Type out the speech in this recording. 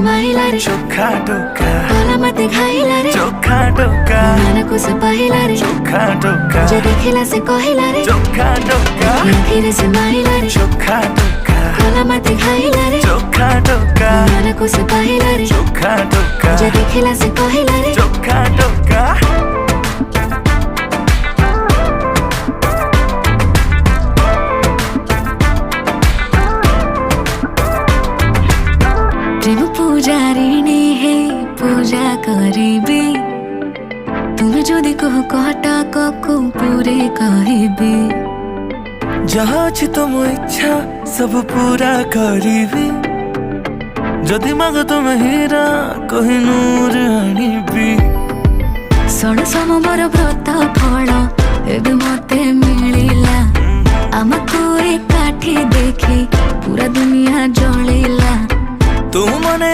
माइला रे चोखा टोका भला मते खाइला रे चोखा टोका मन को से पहिला रे चोखा टोका जे देखिला से कहिला रे चोखा टोका फिर से माइला रे चोखा टोका भला मते खाइला रे चोखा टोका मन को से पहिला रे चोखा टोका जे देखिला से कहिला रे चोखा टोका प्रेम पूजारिणी हे पूजा करिबे तुम जदि कह कहटा को पूरे कहबे जहाँ अछि तुम इच्छा सब पूरा करिबी जदि माग तुम हीरा कोहिनूर आनिबी षण समर व्रत फल एबे मते मिलिला आमको एकाठी देखी पूरा दुनिया जलिला तू मने